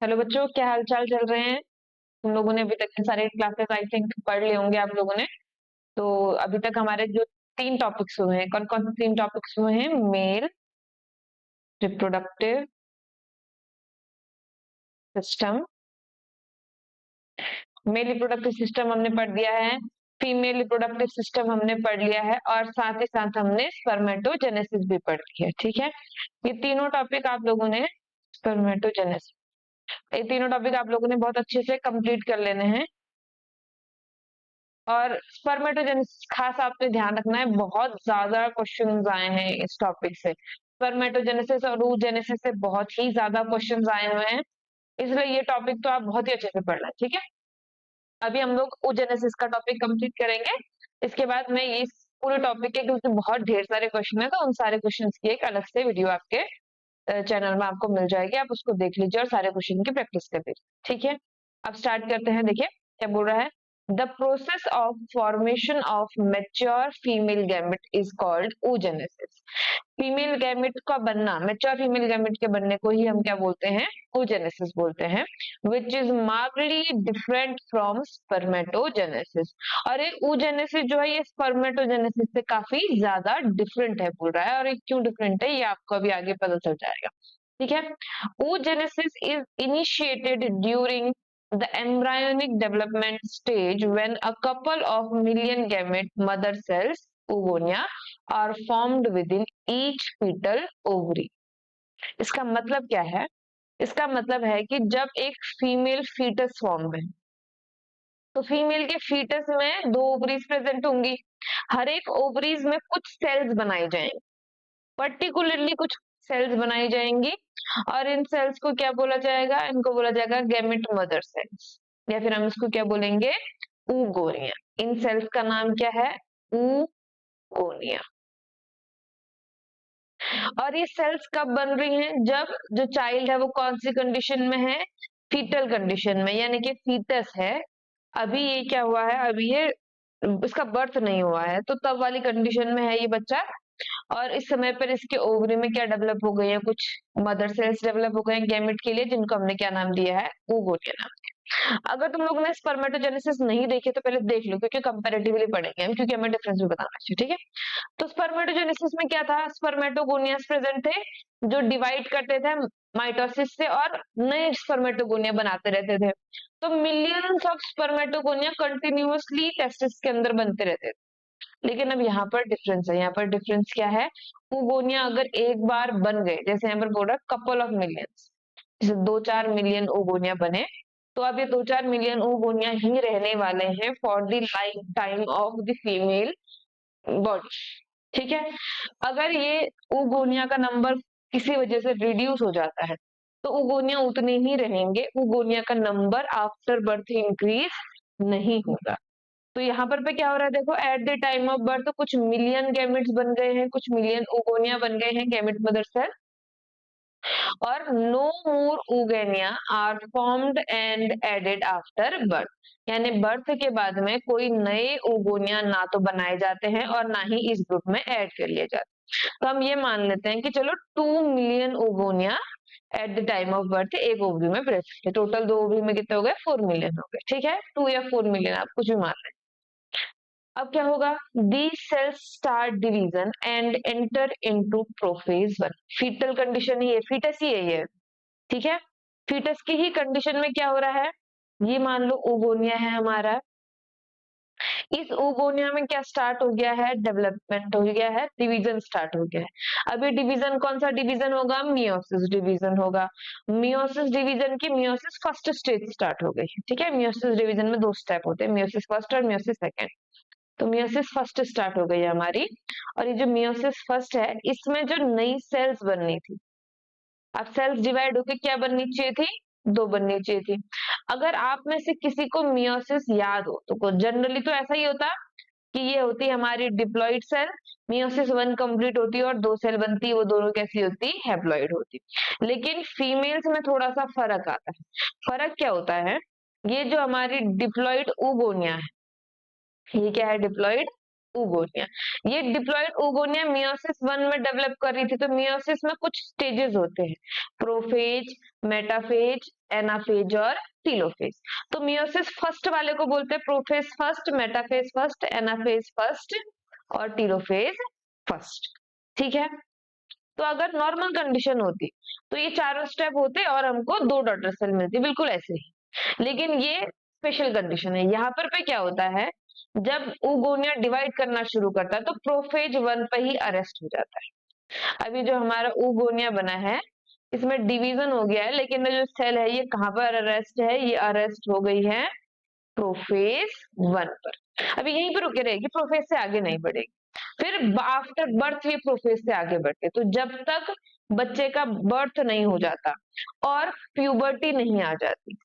Hello बच्चों, क्या हाल चाल चल रहे हैं? तुम लोगों ने अभी तक के सारे क्लासेस आई थिंक पढ़ लिए होंगे आप लोगों ने। तो अभी तक हमारे जो 3 टॉपिक्स हुए हैं, कौन कौन से 3 टॉपिक्स हुए हैं? Male reproductive system, male reproductive system हमने पढ़ दिया है। फीमेल रिप्रोडक्टिव सिस्टम हमने पढ़ लिया है और साथ ही साथ हमने स्पर्मेटोजेनेसिस भी पढ़ लिया है। ठीक है, ये तीनों टॉपिक आप लोगों ने स्पर्मेटोजेनेसिस, ये तीनों टॉपिक आप लोगों ने बहुत अच्छे से कंप्लीट कर लेने हैं। और स्पर्मेटोजेनेसिस खास आपने ध्यान रखना है, बहुत ज्यादा क्वेश्चंस आए हैं इस टॉपिक से। स्पर्मेटोजेनेसिस और oogenesis से बहुत ही ज्यादा क्वेश्चंस आए हुए हैं, इसलिए ये टॉपिक तो आप बहुत ही अच्छे से पढ़ना है। ठीक है, अभी हम लोग oogenesis का टॉपिक कंप्लीट करेंगे। इसके बाद मैं इस पूरे टॉपिक के, क्योंकि बहुत ढेर सारे क्वेश्चन है, तो उन सारे क्वेश्चंस की एक अलग से वीडियो आपके चैनल में आपको मिल जाएगी, आप उसको देख लीजिए और सारे क्वेश्चन की प्रैक्टिस कर लीजिए। ठीक है, अब स्टार्ट करते हैं। देखिए क्या बोल रहा है। The process of formation of mature female gamete is called oogenesis। Female gamete का बनना, मेच्योर फीमेल गैमेट के बनने को ही हम क्या बोलते हैं? oogenesis बोलते हैं, which is markedly different from spermatogenesis. और ये oogenesis जो है, ये स्पर्मेटोजेनेसिस से काफी ज्यादा डिफरेंट है बोल रहा है। और ये क्यों डिफरेंट है, ये आपको अभी आगे पता चल जाएगा। ठीक है, oogenesis is initiated during the embryonic development stage when a couple of million gamete mother cells, oogonia, are formed within each fetal ovary। इसका मतलब क्या है? इसका मतलब है कि जब एक फीमेल फीटस फॉर्म है, तो फीमेल के फीटस में 2 ओवरीज प्रेजेंट होंगी। हर एक ओवरीज में कुछ सेल्स बनाई जाएंगी, पर्टिकुलरली कुछ सेल्स बनाई जाएंगी, और इन सेल्स को क्या बोला जाएगा? इनको बोला जाएगा गैमेट मदर सेल्स, या फिर हम इसको क्या बोलेंगे? oogonia। इन सेल्स का नाम क्या है? oogonia। और ये सेल्स कब बन रही हैं? जब जो चाइल्ड है वो कौन सी कंडीशन में है? फीटल कंडीशन में, यानी कि फीटस है, अभी ये क्या हुआ है, अभी ये इसका बर्थ नहीं हुआ है, तो तब वाली कंडीशन में है ये बच्चा। और इस समय पर इसके ओवरी में क्या डेवलप हो गई है? कुछ मदर सेल्स डेवलप हो गए हैं गैमेट के लिए, जिनको हमने क्या नाम दिया है? oogonia नाम दिया। अगर तुम लोग ने स्पर्मेटोजेनेसिस नहीं देखे तो पहले देख लो, क्योंकि कंपैरेटिवली पढ़ेंगे हम, क्योंकि हमें डिफरेंस भी बताना चाहिए। ठीक है, तो स्पर्मेटोजेनेसिस में क्या था? स्पर्मेटोगोनियास प्रेजेंट थे, जो डिवाइड करते थे माइटोसिस से और नए स्पर्मेटोगोनिया बनाते रहते थे। तो millions of spermatogonia continuously testis के अंदर बनते रहते थे। लेकिन अब यहाँ पर डिफरेंस है। यहाँ पर डिफरेंस क्या है? oogonia अगर एक बार बन गए, जैसे यहाँ पर बोल रहा है कपल ऑफ मिलियंस, जैसे 2-4 मिलियन oogonia बने, तो अब ये 2-4 मिलियन oogonia ही रहने वाले हैं for the life time of the female body. ठीक है, अगर ये oogonia का नंबर किसी वजह से रिड्यूस हो जाता है, तो oogonia उतने ही रहेंगे, oogonia का नंबर आफ्टर बर्थ इंक्रीज नहीं होगा। तो यहाँ पर क्या हो रहा है? देखो, at the time of birth कुछ मिलियन गैमेट्स बन गए हैं, कुछ मिलियन oogonia बन गए हैं गैमेट मदर सेल, और no more oogonia are formed and added after birth. यानी बर्थ के बाद में कोई नए oogonia ना तो बनाए जाते हैं और ना ही इस ग्रुप में ऐड कर लिए जाते हैं। तो हम ये मान लेते हैं कि चलो 2 million oogonia eight the time of birth एक ओवरी में प्रेजेंट है। टोटल 2 ओवरी में कितने हो गए? 4 मिलियन हो गए। ठीक है, 2 या 4 मिलियन, आप कुछ भी मान लें। अब क्या होगा? these cells start division and enter into prophase 1। Foetal condition ही है, फीटस ही है ये। ठीक है, फीटस की ही कंडीशन में क्या हो रहा है? ये मान लो oogonia है हमारा, इस oogonia में क्या स्टार्ट हो गया है? डेवलपमेंट हो गया है, डिवीजन स्टार्ट हो गया है। अभी डिवीजन कौन सा डिवीजन होगा? मियोसिस डिवीजन होगा। मियोसिस डिवीजन की मियोसिस फर्स्ट स्टेज स्टार्ट हो गई है। ठीक है, मियोसिस डिवीजन में 2 स्टेप होते हैं, मियोसिस फर्स्ट और मियोसिस सेकेंड। तो मियोसिस फर्स्ट स्टार्ट हो गई है हमारी, और ये जो मियोसिस फर्स्ट है, इसमें जो नई सेल्स बननी थी, अब सेल्स डिवाइड होके क्या बननी चाहिए थी? 2 बननी चाहिए थी। अगर आप में से किसी को मियोसिस याद हो, तो जनरली तो ऐसा ही होता कि ये होती है हमारी डिप्लॉइड सेल, मियोसिस 1 कंप्लीट होती है और 2 सेल बनती है, वो दोनों कैसी होती? हैप्लॉइड होती। लेकिन फीमेल्स में थोड़ा सा फर्क आता है। फर्क क्या होता है? ये जो हमारी डिप्लॉइड oogonia है, ये क्या है? Diploid oogonia। ये डिप्लॉइड oogonia मियोसिस 1 में डेवलप कर रही थी। तो मियोसिस में कुछ स्टेजेस होते हैं, प्रोफेज, मेटाफेज, एनाफेज और टीलोफेज। तो मियोसिस फर्स्ट वाले को बोलते हैं prophase first, metaphase first, anaphase first और टीलोफेज फर्स्ट। ठीक है, तो अगर नॉर्मल कंडीशन होती तो ये चारों स्टेप होते और हमको 2 डॉटर सेल मिलती, बिल्कुल ऐसे ही। लेकिन ये स्पेशल कंडीशन है। यहाँ पर पे क्या होता है, जब oogonia डिवाइड करना शुरू करता है तो प्रोफेज 1 पे ही अरेस्ट हो जाता है। अभी जो हमारा oogonia बना है इसमें डिवीजन हो गया है, लेकिन जो सेल है ये कहाँ पर अरेस्ट है, ये अरेस्ट हो गई है प्रोफेज 1 पर। अभी यहीं पर रुके रहेगी, प्रोफेज से आगे नहीं बढ़ेगी। फिर आफ्टर बर्थ ये प्रोफेज से आगे बढ़ते, तो जब तक बच्चे का बर्थ नहीं हो जाता और प्यूबर्टी नहीं आ जाती,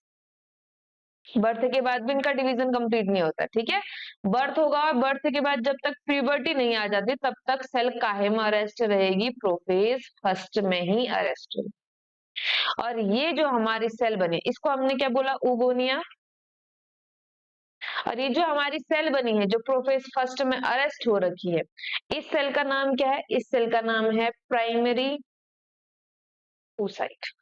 बर्थ के बाद भी इनका डिवीजन कंप्लीट नहीं होता। ठीक है, बर्थ होगा और बर्थ के बाद जब तक प्यूबर्टी नहीं आ जाती तब तक सेल काहे में अरेस्ट रहेगी, प्रोफेज फर्स्ट में ही अरेस्ट रहेगी। और ये जो हमारी सेल बने इसको हमने क्या बोला, oogonia। और ये जो हमारी सेल बनी है जो प्रोफेज फर्स्ट में अरेस्ट हो रखी है, इस सेल का नाम क्या है, इस सेल का नाम है प्राइमरी oocyte।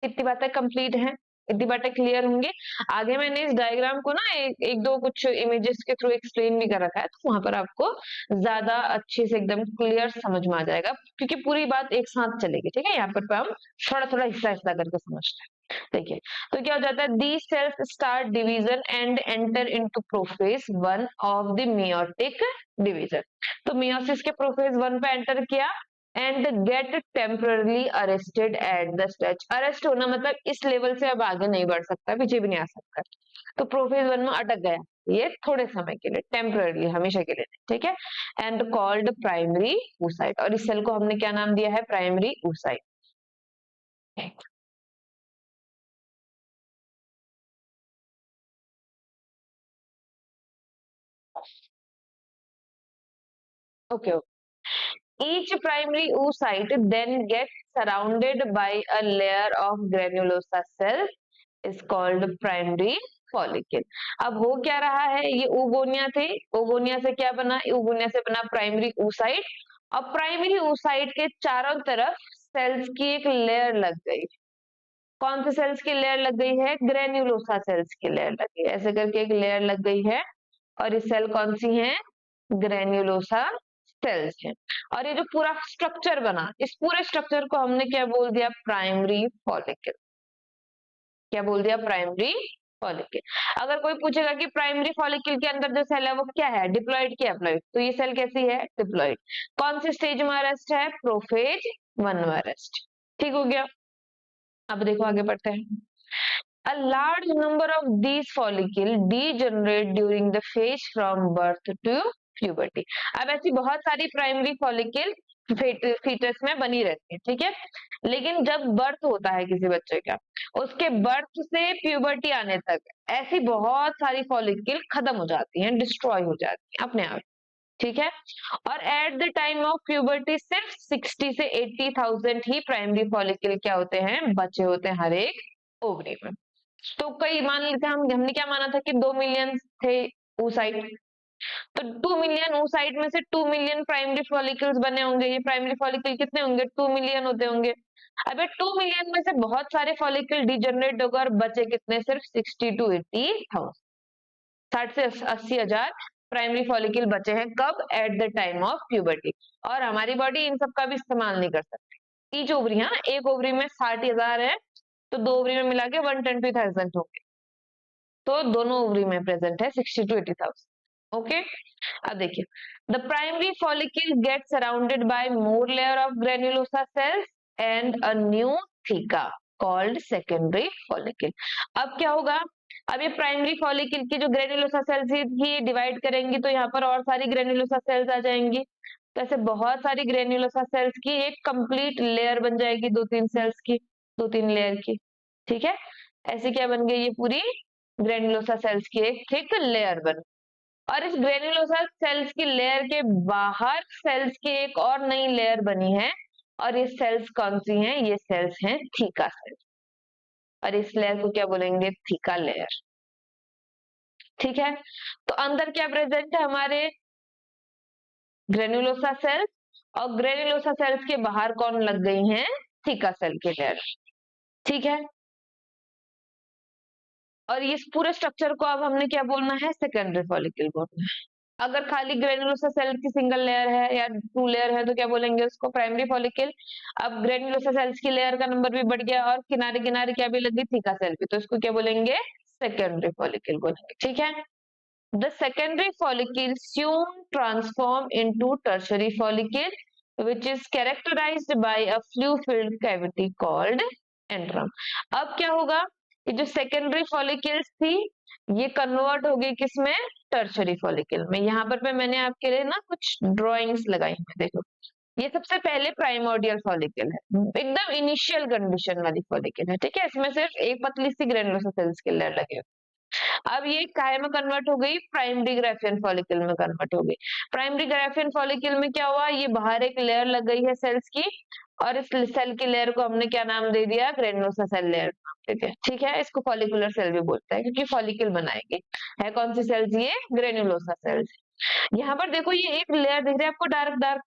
इतनी बातें कंप्लीट हैं, इतनी बातें क्लियर होंगी। आगे मैंने इस डायग्राम को ना एक दो कुछ इमेजेस के थ्रू एक्सप्लेन भी कर रखा है, तो वहां पर आपको ज्यादा अच्छे से एकदम क्लियर समझ में आ जाएगा, क्योंकि पूरी बात एक साथ चलेगी। ठीक है, यहाँ पर हम थोड़ा थोड़ा हिस्सा हिस्सा करके समझते हैं। देखिए, तो क्या हो जाता है, the cells start division and enter into prophase 1 of the meiotic division. तो मियोसिस के प्रोफेज 1 पे एंटर किया and get temporarily arrested at the stage. Arrest होना मतलब इस लेवल से अब आगे नहीं बढ़ सकता, पीछे भी नहीं आ सकता। तो प्रोफेज 1 में अटक गया, ये थोड़े समय के लिए, टेम्परली, हमेशा के लिए। ठीक है, एंड कॉल्ड प्राइमरी oocyte। और इस सेल को हमने क्या नाम दिया है, primary oocyte। Okay, each primary oocyte then gets surrounded by a layer of granulosa cells is called primary follicle। अब हो क्या रहा है, ये oogonia थे, oogonia से क्या बना, oogonia से बना प्राइमरी oocyte। अब प्राइमरी oocyte के चारों तरफ सेल्स की एक लेयर लग गई। कौन से सेल्स की लेयर लग गई है, ग्रेन्युलोसा सेल्स की लेयर लग गई, ऐसे करके एक लेयर लग गई है। और ये सेल कौन सी है, ग्रेन्युलोसा सेल्स है। और ये जो पूरा स्ट्रक्चर बना, इस पूरे स्ट्रक्चर को हमने क्या बोल दिया, प्राइमरी फॉलिकल। क्या बोल दिया, प्राइमरी फॉलिकल। अगर कोई पूछेगा कि प्राइमरी फॉलिकल के अंदर जो सेल है वो क्या है, डिप्लॉइड की एप्लॉइड, तो ये सेल कैसी है, डिप्लॉइड। कौन सी स्टेज में अरेस्ट है, प्रोफेज 1 में अरेस्ट। ठीक हो गया, अब देखो आगे बढ़ते हैं। A large number of these follicles degenerate during the phase from birth to puberty। अब ऐसी बहुत सारी प्राइमरी फॉलिकल फीटस में बनी रहती है। ठीक है, लेकिन जब बर्थ होता है किसी बच्चे का, उसके बर्थ से प्यूबर्टी आने तक ऐसी बहुत सारी फॉलिकल खत्म हो जाती हैं, डिस्ट्रॉय हो जाती हैं अपने आप। ठीक है, और eight the time of puberty सिर्फ 60 से 80,000 ही प्राइमरी फॉलिकल क्या होते हैं, बचे होते हैं हर एक ओवरी में। तो कई मान लेते हैं, हमने क्या माना था कि 2 मिलियन थे oocyte, तो 2 मिलियन oocyte में से 2 मिलियन प्राइमरी फॉलिकल्स बने होंगे। ये प्राइमरी फॉलिकल कितने होंगे, 2 मिलियन होते होंगे। अब 2 मिलियन में से बहुत सारे फॉलिकल डिजनरेट होकर बचे कितने, सिर्फ 60 टू 80,000, 60 से 80,000 प्राइमरी फॉलिकल बचे हैं। कब, eight the time of puberty. और हमारी बॉडी इन सब का भी इस्तेमाल नहीं कर सकती। ईच ओवरी, हाँ, एक ओवरी में 60,000 है, तो 2 ओवरी में मिला के 120,000 होंगे। तो दोनों ओवरी में प्रेजेंट है 60 टू 80,000। ओके, अब देखिए, the primary follicle get surrounded by more layer of granulosa cells and a new theca called secondary follicle. अब क्या होगा, अब ये प्राइमरी फॉलिकल की जो ग्रेन्युलोसा सेल्स ही डिवाइड करेंगी, तो यहाँ पर और सारी ग्रेन्युलोसा सेल्स आ जाएंगी। तो ऐसे बहुत सारी ग्रेन्युलोसा सेल्स की एक कंप्लीट लेयर बन जाएगी, 2-3 सेल्स की, 2-3 लेयर की। ठीक है, ऐसे क्या बन गई, ये पूरी ग्रेन्युलोसा सेल्स की एक थिक लेयर बन। और इस ग्रेन्युलोसा सेल्स की लेयर के बाहर सेल्स की एक और नई लेयर बनी है। और ये सेल्स कौन सी हैं, ये सेल्स हैं थीका सेल्स। और इस लेयर को क्या बोलेंगे, थीका लेयर। ठीक है, तो अंदर क्या प्रेजेंट है हमारे ग्रेनुलोसा सेल्स, और ग्रेनुलोसा सेल्स के बाहर कौन लग गई हैं, थीका सेल के लेयर। ठीक है, और इस पूरे स्ट्रक्चर को अब हमने क्या बोलना है, सेकेंडरी फॉलिकल बोलना है। अगर खाली ग्रेनुलोसा सेल की सिंगल लेयर है या टू लेयर है तो क्या बोलेंगे उसको, प्राइमरी फॉलिकल। अब ग्रेनुलोसा सेल्स की लेयर का नंबर भी बढ़ गया और किनारे किनारे क्या भी लगी, थीका सेल भी, तो इसको क्या बोलेंगे, सेकेंडरी फॉलिकल बोलेंगे। ठीक है, the secondary follicle soon transform into tertiary follicle which is characterized by a fluid cavity called antrum। अब क्या होगा, ये जो सेकेंडरी फॉलिकल्स थी ये कन्वर्ट हो गई किसमें, टर्शरी फॉलिकल में। यहाँ पर मैंने आपके लिए ना कुछ ड्राइंग्स लगाई हैं, देखो ये सबसे पहले प्राइमोर्डियल फॉलिकल है, एकदम इनिशियल कंडीशन वाली फॉलिकल है। ठीक है, इसमें सिर्फ एक पतली सी ग्रेनुलोसा सेल्स के लेयर लगे। अब ये काय में कन्वर्ट हो गई, प्राइमरी ग्राफियन फॉलिकल में कन्वर्ट हो गई। प्राइमरी ग्राफियन फॉलिकल में क्या हुआ, ये बाहर एक लेयर लग गई है सेल्स की, और इस सेल की लेयर को हमने क्या नाम दे दिया, ग्रेनुलोसा सेल लेयर। ठीक है, इसको फॉलिकुलर सेल भी बोलते हैं क्योंकि फॉलिकल बनाएंगे। है कौन सी सेल्स, ये ग्रेनुलोसा सेल्स। यहाँ पर देखो ये एक लेयर दिख रहा है आपको डार्क डार्क,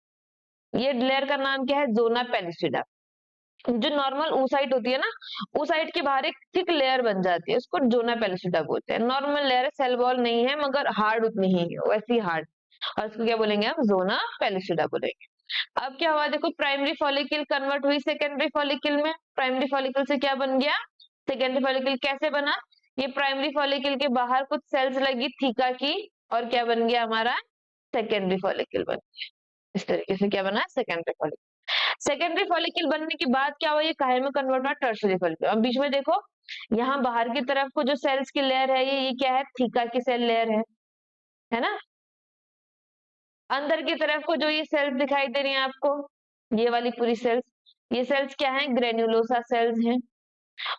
ये लेयर का नाम क्या है, जोना पेलिसिडा। जो नॉर्मल ऊसाइट होती है ना, ऊसाइट के बाहर एक थिक लेयर बन जाती है, उसको जोना पेलिसिडा बोलते हैं। नॉर्मल लेयर सेल वॉल नहीं है मगर हार्ड उतनी ही है, वैसी हार्ड, और इसको क्या बोलेंगे हम, जोना पेलिसिडा बोलेंगे। अब क्या हुआ, देखो प्राइमरी फॉलिकल कन्वर्ट हुई सेकेंडरी फॉलिकल में, प्राइमरी फॉलिकल से क्या बन गया, सेकेंडरी फॉलिकल। कैसे बना, ये प्राइमरी फॉलिकल के बाहर कुछ सेल्स लगी थीका की, और क्या बन गया हमारा, सेकेंडरी फॉलिकल बन गया। इस तरीके से क्या बना, सेकेंडरी फॉलिकल। सेकेंडरी फॉलिकल बनने के बाद क्या हुआ, ये काहे में कन्वर्ट हुआ, टर्शरी फॉलिकल। अब बीच में देखो यहाँ बाहर की तरफ को जो सेल्स की लेयर है ये क्या है, थीका की सेल लेयर है ना। अंदर की तरफ को जो ये सेल्स दिखाई दे रही है आपको, ये वाली पूरी सेल्स, ये सेल्स क्या है, ग्रेन्युलोसा सेल्स हैं।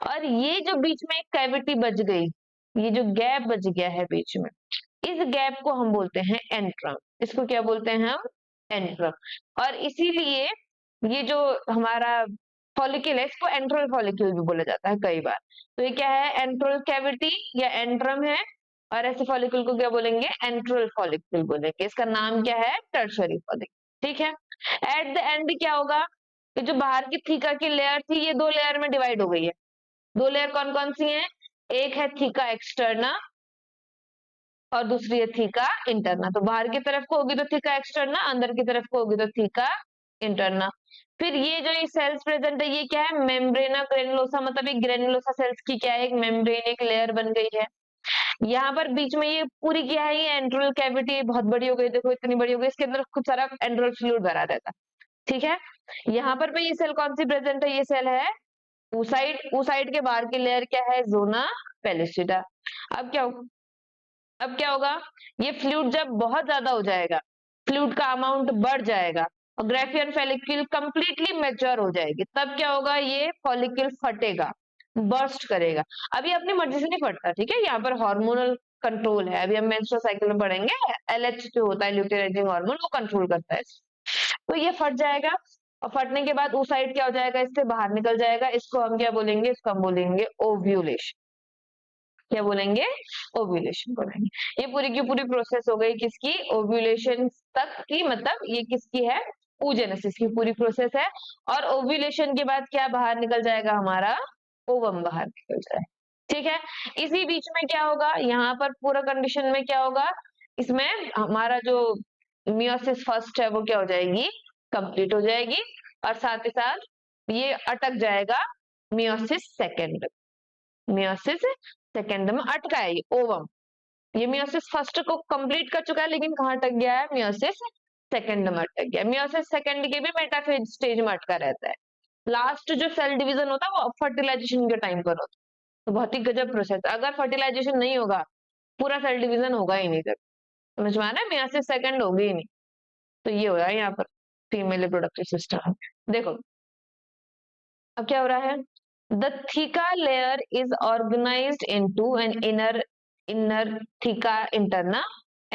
और ये जो बीच में एक कैविटी बच गई, ये जो गैप बच गया है बीच में, इस गैप को हम बोलते हैं एंट्रम। इसको क्या बोलते हैं हम, एंट्रम। और इसीलिए ये जो हमारा फॉलिकल है इसको एंट्रल फॉलिकल भी बोला जाता है कई बार। तो ये क्या है, एंट्रल कैविटी या एंट्रम है, और ऐसे फॉलिकल को क्या बोलेंगे, एंट्रल फॉलिकल बोलेंगे। इसका नाम क्या है, टर्शरी फॉलिकल। ठीक है, एट द एंड क्या होगा, ये जो बाहर की थीका की लेयर थी ये दो लेयर में डिवाइड हो गई है। दो लेयर कौन कौन सी हैं, एक है थीका एक्सटर्ना और दूसरी है थीका इंटरना। तो बाहर की तरफ को होगी तो थीका एक्सटर्ना, अंदर की तरफ को होगी तो थीका इंटरना। फिर ये जो ये सेल्स प्रेजेंट है ये क्या है, मेम्ब्रेना ग्रेनुलोसा, मतलब एक ग्रेनुलोसा सेल्स की क्या है, एक मेम्ब्रेन, एक लेयर बन गई है। यहाँ पर बीच में ये पूरी क्या है, ये एंट्रल कैविटी बहुत बड़ी हो गई, देखो इतनी बड़ी हो गई, इसके अंदर खूब सारा एंट्रल फ्लूइड भरा रहता है। ठीक है, यहाँ पर ये सेल कौन सी प्रेजेंट है, ये सेल है ऊसाइड। ऊसाइड के बाहर की लेयर क्या है, जोना पेलिसिडा। अब क्या अब क्या होगा, ये फ्लूइड जब बहुत ज्यादा हो जाएगा, फ्लूइड का अमाउंट बढ़ जाएगा और ग्राफियन फॉलिकल कंप्लीटली मैच्योर हो जाएगी, तब क्या होगा, ये फॉलिकल फटेगा, बर्स्ट करेगा। अभी अपनी मर्जी से नहीं फटता, ठीक है, यहाँ पर हार्मोनल कंट्रोल है। अभी हम मेंस्ट्रुअल साइकिल में पढ़ेंगे, एलएच जो होता है ल्यूटेनाइजिंग हार्मोन, वो कंट्रोल करता है। तो ये फट जाएगा, और फटने के बाद उस साइड क्या हो जाएगा, इससे बाहर निकल जाएगा। इसको हम क्या बोलेंगे, इसको हम बोलेंगे ओव्यूलेशन। क्या बोलेंगे, ओव्यूलेशन बोलेंगे। ये पूरी की पूरी प्रोसेस हो गई किसकी, ओव्यूलेशन तक की, मतलब ये किसकी है, oogenesis की पूरी प्रोसेस है। और ओव्यूलेशन के बाद क्या बाहर निकल जाएगा, हमारा ओवम बाहर निकल जाएगा। ठीक है, इसी बीच में क्या होगा, यहाँ पर पूरा कंडीशन में क्या होगा, इसमें हमारा जो मियोसिस फर्स्ट है वो क्या हो जाएगी, कंप्लीट हो जाएगी, और साथ ही साथ ये अटक जाएगा मियोसिस सेकेंड। मियोसिस सेकेंड में अटका है ये ओवम। ये मियोसिस फर्स्ट को कंप्लीट कर चुका है लेकिन कहाँ अटक गया है, मियोसिस सेकेंड में अटक गया। मियोसिस सेकेंड के भी मेटाफेज स्टेज में अटका रहता है। लास्ट जो सेल डिवीजन होता है वो फर्टिलाइजेशन के टाइम पर होता है। तो बहुत ही गजब प्रोसेस, अगर फर्टिलाइजेशन नहीं होगा पूरा सेल डिवीजन होगा ही नहीं। तक समझ में आ रहा है, मियोसिस सेकेंड होगी ही नहीं। तो ये हो रहा है यहाँ पर फीमेल रिप्रोडक्टिव सिस्टम। देखो अब क्या हो रहा है, the theca layer is organized into an inner theca interna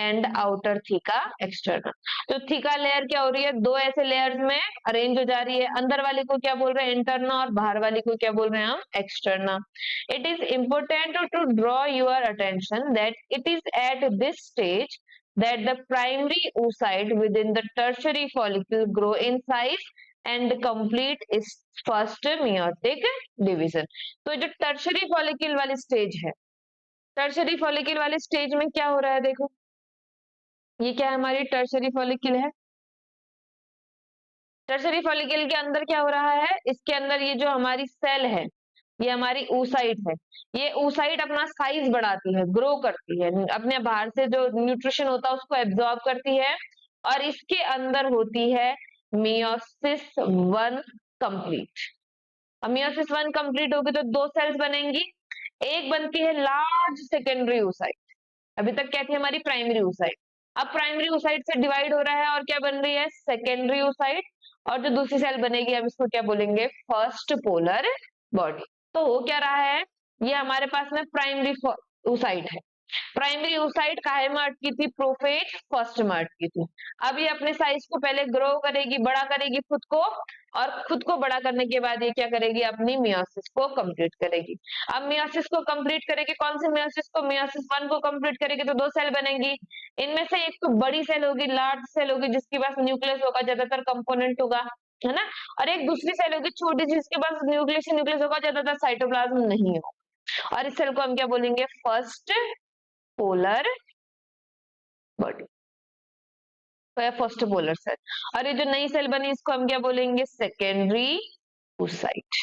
and outer theca external. तो थीका लेयर क्या हो रही है, दो ऐसे लेयर्स में अरेंज हो जा रही है। अंदर वाले को क्या बोल रहे हैं, इंटरनल, और बाहर वाले को क्या बोल रहे हैं हम, external. It is important to draw your attention that it is at this stage that the primary oocyte within the tertiary follicle grow in size and complete its first meiotic division। तो जो tertiary follicle वाली stage है, tertiary follicle वाले stage में क्या हो रहा है, देखो ये क्या है, हमारी टर्शरी फॉलिकल है। टर्शरी फॉलिकल के अंदर क्या हो रहा है, इसके अंदर ये जो हमारी सेल है, ये हमारी oocyte है। ये oocyte अपना साइज बढ़ाती है, ग्रो करती है, अपने बाहर से जो न्यूट्रिशन होता है उसको एब्जॉर्ब करती है, और इसके अंदर होती है मियोसिस वन कंप्लीट। अब मियोसिस वन कंप्लीट होगी तो दो सेल्स बनेंगी। एक बनती है लार्ज सेकेंडरी oocyte, अभी तक क्या थी हमारी प्राइमरी oocyte। अब प्राइमरी oocyte से डिवाइड हो रहा है और क्या बन रही है, सेकेंडरी oocyte। और जो दूसरी सेल बनेगी हम इसको क्या बोलेंगे, फर्स्ट पोलर बॉडी। तो हो क्या रहा है, ये हमारे पास में प्राइमरी oocyte है। प्राइमरी oocyte काहे में अटकी थी, प्रोफेज फर्स्ट में अटकी थी। अब ये अपने साइज को पहले ग्रो करेगी, बड़ा करेगी खुद को, और खुद को बड़ा करने के बाद ये क्या करेगी, अपनी मियोसिस को कंप्लीट करेगी। अब मियोसिस को कंप्लीट करेगी, कौन से मियोसिस को, मियोसिस वन को कंप्लीट करेगी तो दो सेल बनेंगी। इनमें से एक तो बड़ी सेल होगी, लार्ज सेल होगी, जिसके पास न्यूक्लियस होगा, ज्यादातर कंपोनेंट होगा, है ना। और एक दूसरी सेल होगी छोटी, जिसके पास न्यूक्लियस होगा, ज्यादातर साइटोप्लाज्म नहीं होगा। और इस सेल को हम क्या बोलेंगे, first polar body, first polar cell. और ये जो नई सेल बनी इसको हम क्या बोलेंगे, सेकेंडरी oocyte।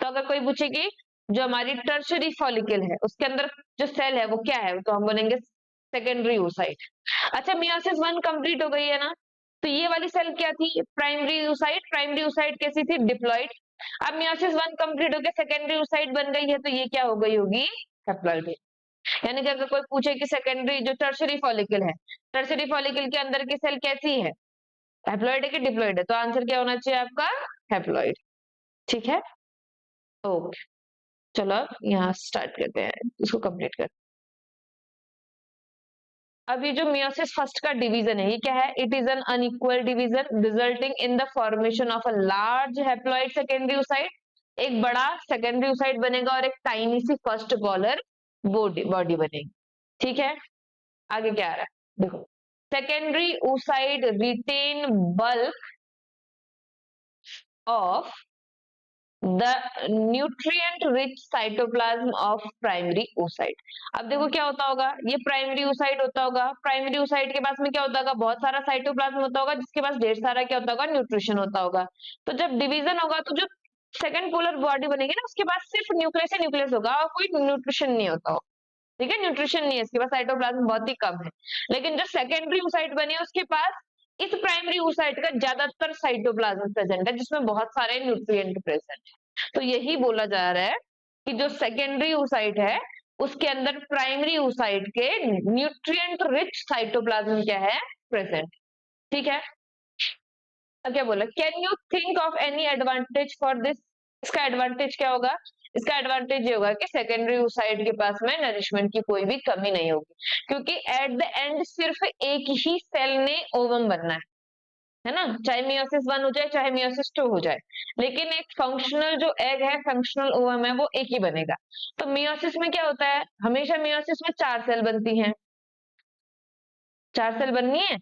तो अगर कोई पूछे कि जो हमारी टर्शरी फॉलिकल है उसके अंदर जो सेल है वो क्या है, तो हम बोलेंगे सेकेंडरी oocyte। अच्छा, मियोसिस वन कंप्लीट हो गई है ना, तो ये वाली सेल क्या थी, प्राइमरी oocyte। प्राइमरी oocyte कैसी थी, डिप्लॉइड। अब मियोसिस वन कंप्लीट हो गया, सेकेंडरी oocyte बन गई है, तो ये क्या हो गई होगी, हैप्लॉइड। यानी कि अगर कोई पूछे कि सेकेंडरी जो टर्शरी फॉलिकल है, टर्शरी फॉलिकल के अंदर की सेल कैसी है, हैप्लॉइड है कि डिप्लॉइड है, तो आंसर क्या होना चाहिए आपका, हैप्लॉइड। ठीक है, ओके। चलो अब यहाँ स्टार्ट करते हैं, इसको कंप्लीट करते हैं। अब ये जो मियोसिस फर्स्ट का डिवीजन है, ये क्या है, it is an unequal division resulting in the formation of a large haploid secondary oocyte। एक बड़ा सेकेंडरी oocyte बनेगा और एक टाइनी सी फर्स्ट पोलर बॉडी बनेगी। ठीक है, आगे क्या आ रहा है, देखो, secondary oocyte retain bulk of the nutrient rich cytoplasm of primary oocyte। अब देखो क्या होता होगा, ये प्राइमरी oocyte होता होगा, प्राइमरी oocyte के पास में क्या होता होगा, बहुत सारा साइटोप्लाज्म होता होगा, जिसके पास ढेर सारा क्या होता होगा, न्यूट्रिशन होता होगा। तो जब डिवीजन होगा तो जो सेकंड पोलर बॉडी बनेगी ना, उसके पास सिर्फ न्यूक्लियस ही न्यूक्लियस होगा और कोई न्यूट्रिशन नहीं होता हो। ठीक है, न्यूट्रिशन नहीं है इसके पास, साइटोप्लाज्म बहुत ही कम है। लेकिन जो सेकेंडरी oocyte बनी है उसके पास इस प्राइमरी oocyte का ज्यादातर साइटोप्लाज्म प्रेजेंट है, जिसमें बहुत सारे न्यूट्रिएंट प्रेजेंट है। तो यही बोला जा रहा है कि जो सेकेंडरी oocyte है उसके अंदर प्राइमरी oocyte के न्यूट्रिएंट रिच साइटोप्लाज्म क्या है, प्रेजेंट। ठीक है, अब क्या बोला, can you think of any advantage for this. इसका एडवांटेज क्या होगा, इसका एडवांटेज ये होगा कि सेकेंडरी oocyte के पास में नरिशमेंट की कोई भी कमी नहीं होगी, क्योंकि एट द एंड सिर्फ एक ही सेल ने ओवम बनना है ना, चाहे मियोसिस वन हो जाए चाहे मियोसिस टू हो जाए, लेकिन एक फंक्शनल जो एग है, फंक्शनल ओवम है, वो एक ही बनेगा। तो मियोसिस में क्या होता है, हमेशा मियोसिस में चार सेल बनती हैं, चार सेल बननी है।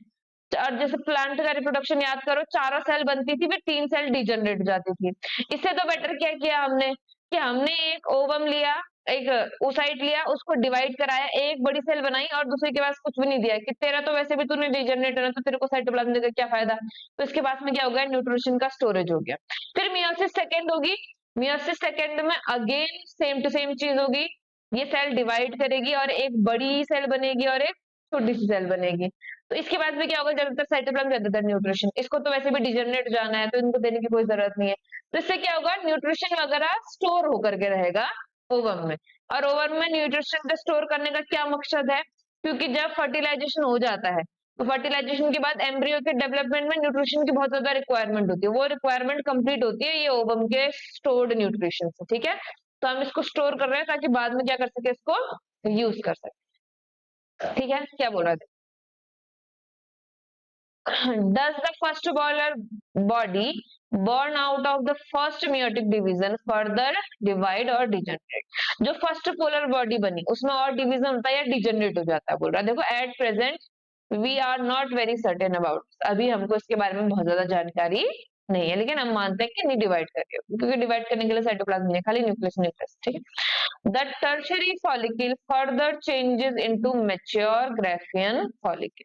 और जैसे प्लांट का रिप्रोडक्शन याद करो, चारों सेल बनती थी, फिर तीन सेल डिजनरेट हो जाती थी। इससे तो बेटर क्या किया हमने, कि हमने एक ओवम लिया, एक oocyte लिया, उसको डिवाइड कराया, एक बड़ी सेल बनाई और दूसरे के पास कुछ भी नहीं दिया कि तेरा तो वैसे भी तूने डिजनरेट होना, तो तेरे को साइटोप्लाज्म देकर क्या फायदा। तो इसके पास में क्या हो गया, न्यूट्रिशन का स्टोरेज हो गया। फिर मियोसिस सेकेंड होगी, मियोसिस सेकेंड में अगेन सेम टू सेम चीज होगी, ये सेल डिवाइड करेगी और एक बड़ी सेल बनेगी और एक छोटी सी सेल बनेगी। तो इसके बाद में क्या होगा, ज्यादातर साइटोप्लाज्म, ज्यादातर न्यूट्रिशन, इसको तो वैसे भी डिजनरेट जाना है तो इनको देने की कोई जरूरत नहीं है। तो इससे क्या होगा, न्यूट्रिशन वगैरह स्टोर होकर के रहेगा ओवम में। और ओवम में न्यूट्रिशन को स्टोर करने का क्या मकसद है, क्योंकि जब फर्टिलाइजेशन हो जाता है तो फर्टिलाइजेशन के बाद एम्ब्रियो के डेवलपमेंट में न्यूट्रिशन की बहुत ज्यादा रिक्वायरमेंट होती है, वो रिक्वायरमेंट कंप्लीट होती है ये ओवम के स्टोर्ड न्यूट्रिशन से। ठीक है, तो हम इसको स्टोर कर रहे हैं ताकि बाद में क्या कर सके, इसको यूज कर सके। ठीक है, क्या बोल रहे थे, Does the first polar body born out of the first meiotic division further divide or degenerate? जो फर्स्ट पोलर बॉडी बनी उसमें और डिवीजन होता है या डिजेनरेट हो जाता है बोल रहा है। देखो at present we are not very certain about, अभी हमको इसके बारे में बहुत ज्यादा जानकारी नहीं है, लेकिन हम मानते हैं कि नहीं डिवाइड करके, क्योंकि डिवाइड करने के लिए साइटोप्लाज्म नहीं खाली न्यूक्लियस न्यूक्लियस, ठीक है। The tertiary follicle further changes into mature Graafian follicle.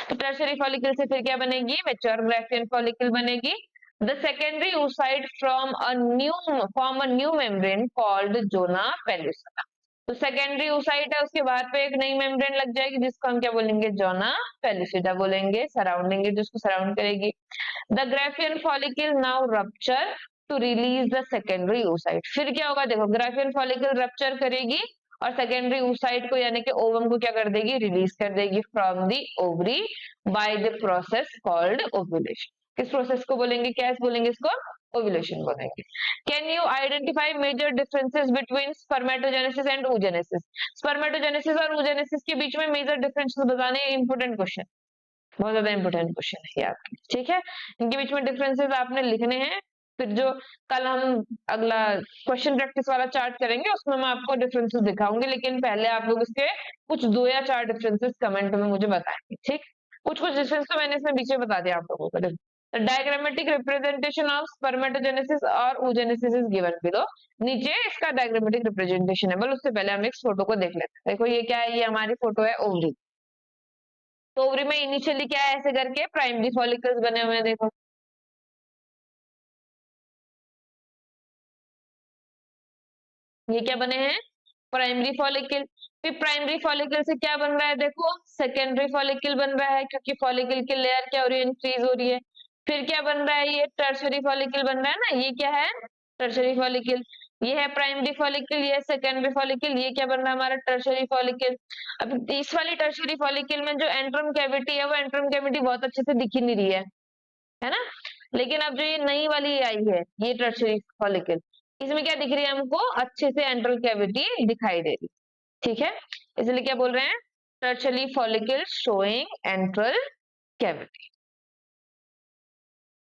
तो टर्शरी फॉलिकल से फिर क्या बनेगी, मैच्योर ग्राफियन फॉलिकल बनेगी। The secondary oocyte form a new membrane called zona pellucida. तो सेकेंडरी oocyte है, उसके बाद पे एक नई मेम्ब्रेन लग जाएगी जिसको हम क्या बोलेंगे, जोना पेलुसिडा बोलेंगे, सराउंडिंग जिसको सराउंड करेगी। The Graafian follicle now rupture to release the secondary oocyte। फिर क्या होगा, देखो ग्राफियन फॉलिकल रप्चर करेगी और सेकेंडरी oocyte को यानी कि ओवम को क्या कर देगी, रिलीज कर देगी from the ovary by the process called ovulation. किस प्रोसेस को बोलेंगे, क्या बोलेंगे इसको, ओव्यूलेशन बोलेंगे। Can you identify major differences between spermatogenesis and oogenesis? Spermatogenesis और oogenesis के बीच में मेजर डिफरेंसेस बताने, इंपोर्टेंट क्वेश्चन, बहुत ज्यादा इंपोर्टेंट क्वेश्चन है ये आपके, ठीक है। इनके बीच में डिफरेंसेस आपने लिखने हैं, फिर जो कल हम अगला क्वेश्चन प्रैक्टिस वाला चार्ट करेंगे उसमें मैं आपको डिफरेंसेस दिखाऊंगी, लेकिन पहले आप लोग इसके कुछ 2 या 4 डिफरेंसेस कमेंट में मुझे बताएंगे, ठीक। कुछ कुछ डिफरेंस तो मैंने इसमें पीछे बता दिया आप लोगों को। डायग्रामेटिक रिप्रेजेंटेशन ऑफ स्पर्मेटोजेनेसिस और oogenesis इज गिवन बिलो। नीचे इसका डायग्रामेटिक रिप्रेजेंटेशन है, बल उससे पहले हम एक फोटो को देख लेते हैं। देखो ये क्या है, ये हमारी फोटो है ओवरी। तो ओवरी में इनिशियली क्या है, ऐसे करके प्राइमरी फॉलिकल्स बने हुए हैं, देखो ये क्या बने हैं, प्राइमरी फॉलिकल। फिर प्राइमरी फॉलिकल से क्या बन रहा है, देखो सेकेंडरी फॉलिकल बन रहा है, क्योंकि फॉलिकल की लेयर क्या हो रही है, इंक्रीज हो रही है। फिर क्या बन रहा है, ये टर्शरी फॉलिकल बन रहा है ना, ये क्या है, टर्शरी फॉलिकल। ये है प्राइमरी फॉलिकल, ये सेकेंडरी फॉलिकल, ये क्या बन रहा है हमारा टर्शरी फॉलिकल। अब इस वाली टर्शरी फॉलिकल में जो एंट्रम कैविटी है वो एंट्रम कैविटी बहुत अच्छे से दिख ही नहीं रही है ना। लेकिन अब जो ये नई वाली आई है, ये टर्शरी फॉलिकल, इसमें क्या दिख रही है हमको, अच्छे से एंट्रल कैविटी दिखाई दे रही, ठीक है। इसलिए क्या बोल रहे हैं, tertiary follicle showing enteral cavity.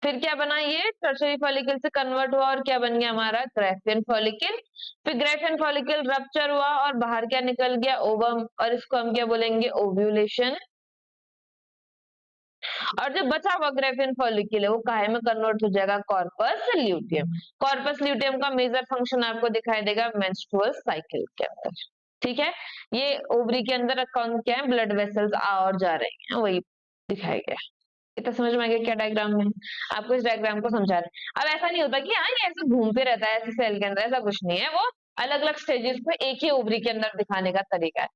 फिर क्या बना, ये टर्शरी फॉलिकल से कन्वर्ट हुआ और क्या बन गया हमारा ग्राफियन फॉलिकल। फिर ग्राफियन फॉलिकल रप्चर हुआ और बाहर क्या निकल गया, ओवम, और इसको हम क्या बोलेंगे, ओव्यूलेशन। और जो बचा हुआ ग्राफियन फॉलिकल है वो काहे में कन्वर्ट हो जाएगा, कॉर्पस ल्यूटियम। कॉर्पस ल्यूटियम का मेजर फंक्शन आपको दिखाई देगा मेंस्ट्रुअल साइकिल के अंदर, ठीक है। ये ओवरी के अंदर कौन क्या है, ब्लड वेसल्स आ और जा रहे हैं, वही दिखाया गया। इतना समझ में आ गया क्या डायग्राम में, आपको इस डायग्राम को समझा रहे हैं। अब ऐसा नहीं होता कि हाँ ये ऐसे घूमते रहता है ऐसे सेल के अंदर, ऐसा कुछ नहीं है, वो अलग अलग स्टेजेस पे एक ही ओवरी के अंदर दिखाने का तरीका है,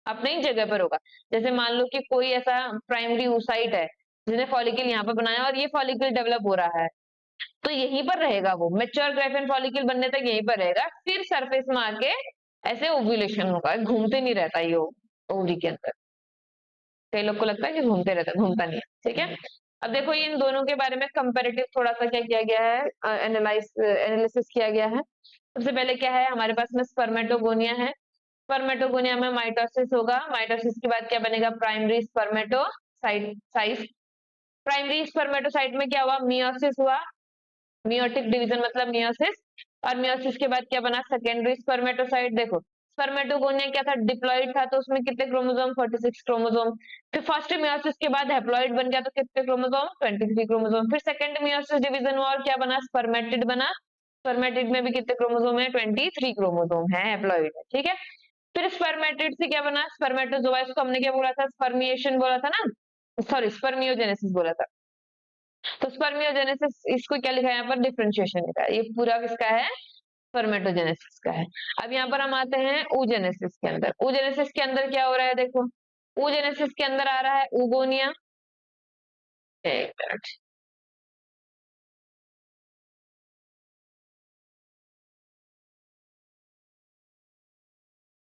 अपने ही जगह पर होगा। जैसे मान लो कि कोई ऐसा प्राइमरी oocyte है जिसने फॉलिकल यहाँ पर बनाया और ये फॉलिकल डेवलप हो रहा है, तो यहीं पर रहेगा, वो मेच्योर ग्राफियन फॉलिकल बनने तक यहीं पर रहेगा, फिर सरफेस में आके ऐसे ओव्यूलेशन होगा, घूमते नहीं रहता ये ओवरी के अंदर। कई लोग को लगता है कि घूमते रहता है, घूमता नहीं है, ठीक है। अब देखो ये इन दोनों के बारे में कंपेरेटिव थोड़ा सा क्या किया गया है, एनालिसिस किया गया है। सबसे पहले क्या है हमारे पास में, स्पर्मेटोगोनिया है। स्पर्मेटोगोनिया में माइटोसिस होगा, माइटोसिस के बाद क्या बनेगा, primary spermatocyte size. Primary spermatocyte में क्या हुआ, मियोसिस हुआ, मियोटिक डिवीजन मतलब मियोसिस। और मियोसिस के बाद क्या बना, सेकेंडरी स्पर्मेटोसाइट। देखो स्पर्मेटोगोनिया क्या था, डिप्लॉइड था, तो उसमें कितने क्रोमोसोम, 46 क्रोमोसोम। फिर फर्स्ट मियोसिस के बाद हैप्लॉइड बन गया, तो कितने क्रोमोसोम, 23 क्रोमोसोम। फिर सेकंड मियोसिस डिवीजन हुआ और क्या बना, स्पर्मेटिड बना। स्पर्मेटिड में भी कितने क्रोमोसोम है, 23 क्रोमोसोम है, हैप्लॉइड है, ठीक है। फिर स्पर्मेटिड से क्या बना, स्पर्मेटोजोआ, इसको हमने क्या बोला था, स्पर्मिएशन बोला था ना, सॉरी स्पर्मियोजेनेसिस बोला था। तो स्पर्मियोजेनेसिस, इसको क्या लिखा है यहाँ पर, डिफरेंशिएशन लिखा है, ये पूरा किसका है, स्पर्मेटोजेनेसिस का है। अब यहाँ पर हम आते हैं oogenesis के अंदर। oogenesis के अंदर क्या हो रहा है, देखो oogenesis के अंदर आ रहा है oogonia। एक मिनट,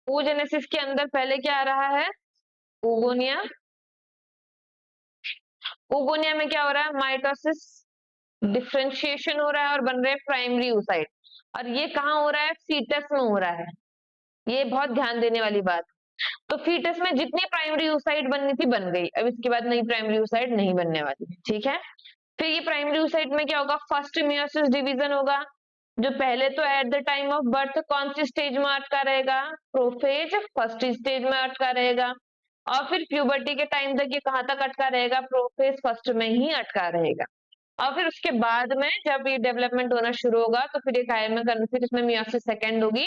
oogenesis के अंदर पहले क्या आ रहा है, oogonia। oogonia में क्या हो रहा है, माइटोसिस, डिफरेंशिएशन हो रहा है और बन रहे हैं प्राइमरी oocyte। और ये कहाँ हो रहा है, फीटस में हो रहा है, ये बहुत ध्यान देने वाली बात। तो फीटस में जितनी प्राइमरी oocyte बननी थी बन गई, अब इसके बाद नई प्राइमरी oocyte नहीं बनने वाली, ठीक है। फिर ये प्राइमरी oocyte में क्या होगा, फर्स्ट मियोसिस डिवीजन होगा, जो पहले तो eight the time of birth कौन सी स्टेज में अटका रहेगा, प्रोफेज फर्स्ट स्टेज में अटका रहेगा, और फिर प्यूबर्टी के टाइम तक ये कहाँ तक अटका रहेगा, प्रोफेज फर्स्ट में ही अटका रहेगा। और फिर उसके बाद में जब ये डेवलपमेंट होना शुरू होगा तो फिर एक हायर में फिर इसमें मियोसिस सेकेंड होगी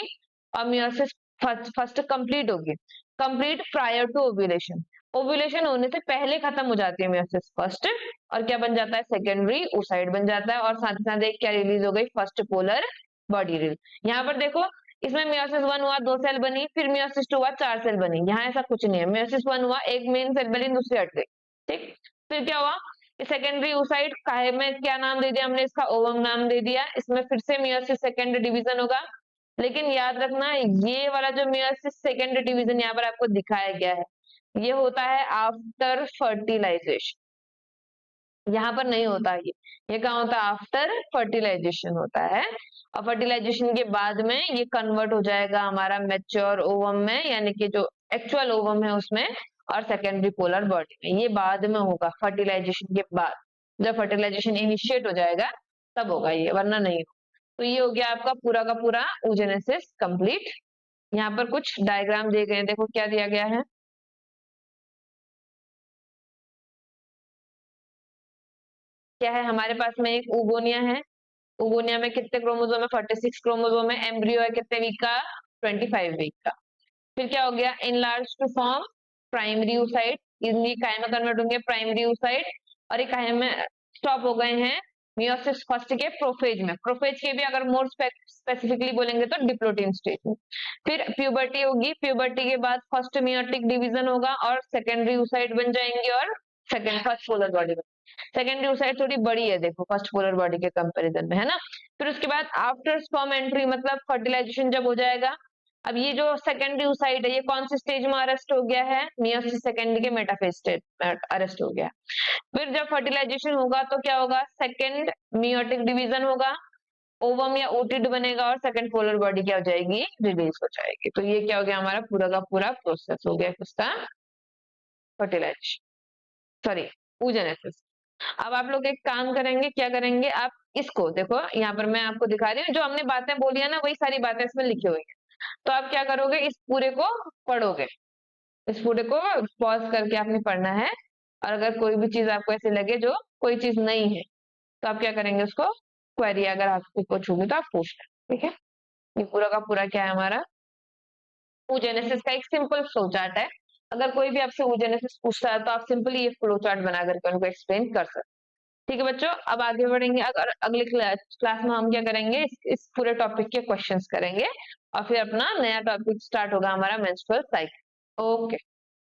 और मियोसिस फर्स्ट कंप्लीट होगी, complete prior to ovulation. Ovulation होने से पहले खत्म हो जाती है मियोसिस फर्स्ट, और क्या बन जाता है, सेकेंडरी oocyte बन जाता है, और साथ ही साथ एक क्या रिलीज हो गई, फर्स्ट पोलर बॉडी रिलीज। यहाँ पर देखो, इसमें मियोसिस 1 हुआ 2 सेल बनी, फिर मियोसिस 2 हुआ 4 सेल बनी, यहाँ ऐसा कुछ नहीं है, मियोसिस 1 हुआ एक मेन सेल बनी, दूसरी हट गई, ठीक। फिर क्या हुआ, सेकेंडरी oocyte काहे में क्या नाम दे दिया हमने, इसका ओवम नाम दे दिया, इसमें फिर से मियोसिस सेकेंड डिवीजन होगा। लेकिन याद रखना, ये वाला जो मियोसिस सेकेंड डिवीजन यहाँ पर आपको दिखाया गया है, ये होता है आफ्टर फर्टिलाइजेशन, यहाँ पर नहीं होता ये कहाँ होता है, आफ्टर फर्टिलाइजेशन होता है। और फर्टिलाइजेशन के बाद में ये कन्वर्ट हो जाएगा हमारा मैच्योर ओवम में, यानी कि जो एक्चुअल ओवम है उसमें, और सेकेंडरी पोलर बॉडी में, ये बाद में होगा फर्टिलाइजेशन के बाद, जब फर्टिलाइजेशन इनिशिएट हो जाएगा तब होगा ये, वरना नहीं होगा। तो ये हो गया आपका पूरा का पूरा oogenesis कंप्लीट। यहाँ पर कुछ डायग्राम दिए गए हैं, देखो क्या दिया गया है, क्या है हमारे पास में, एक उगोनिया है, उगोनिया में कितने क्रोमोसोम है, 46 क्रोमोसोम है, एम्ब्रियो है कितने वीक का, 25 वीक का। फिर क्या हो गया, enlarge to form primary oocyte, इनकी काहे में कन्वर्ट होंगे, प्राइमरी oocyte, और ये काहे में स्टॉप हो गए हैं, मियोसिस फर्स्ट के प्रोफेज में, प्रोफेज के भी अगर मोर स्पेसिफिकली बोलेंगे तो डिप्लोटिन स्टेज में। फिर प्यूबर्टी होगी, प्यूबर्टी के बाद फर्स्ट मियोटिक डिवीजन होगा और सेकेंडरी oocyte बन जाएंगे, और सेकेंड फर्स्ट पोलर बॉडी बन, सेकेंडरी oocyte थोड़ी बड़ी है देखो फर्स्ट पोलर बॉडी के कंपैरिजन में, है ना। फिर उसके बाद आफ्टर स्पर्म एंट्री मतलब फर्टिलाइजेशन जब हो जाएगा, अब ये जो सेकेंडरी oocyte है ये कौन सी स्टेज में अरेस्ट हो गया है, मियोसिस सेकेंड के मेटाफेज स्टेज में अरेस्ट हो गया। फिर जब फर्टिलाइजेशन होगा तो क्या होगा, सेकेंड मियोटिक डिवीजन होगा, ओवम या ओटिड बनेगा, और सेकेंड पोलर बॉडी क्या हो जाएगी, रिलीज हो जाएगी। तो ये क्या हो गया, हमारा पूरा का पूरा प्रोसेस हो गया किसका, फर्टिलाइजेशन, सॉरी oogenesis। अब आप लोग एक काम करेंगे, क्या करेंगे, आप इसको देखो, यहाँ पर मैं आपको दिखा रही हूँ, जो हमने बातें बोली है ना वही सारी बातें इसमें लिखी हुई है। तो आप क्या करोगे, इस पूरे को पढ़ोगे, इस पूरे को पॉज करके आपने पढ़ना है, और अगर कोई भी चीज आपको ऐसे लगे जो कोई चीज नहीं है तो आप क्या करेंगे, उसको क्वेरी अगर आपको कुछ होगी तो आप पूछना, ठीक है। ये पूरा का पूरा क्या है हमारा, oogenesis का एक सिंपल फ्लो चार्ट है। अगर कोई भी आपसे oogenesis पूछता है तो आप सिंपली ये फ्लो चार्ट बना करके उनको एक्सप्लेन कर सकते हैं। ठीक है बच्चों, अब आगे बढ़ेंगे, अगर अगले क्लास में हम क्या करेंगे, इस पूरे टॉपिक के क्वेश्चंस करेंगे, और फिर अपना नया टॉपिक स्टार्ट होगा हमारा मेंस्ट्रुअल साइकिल। ओके।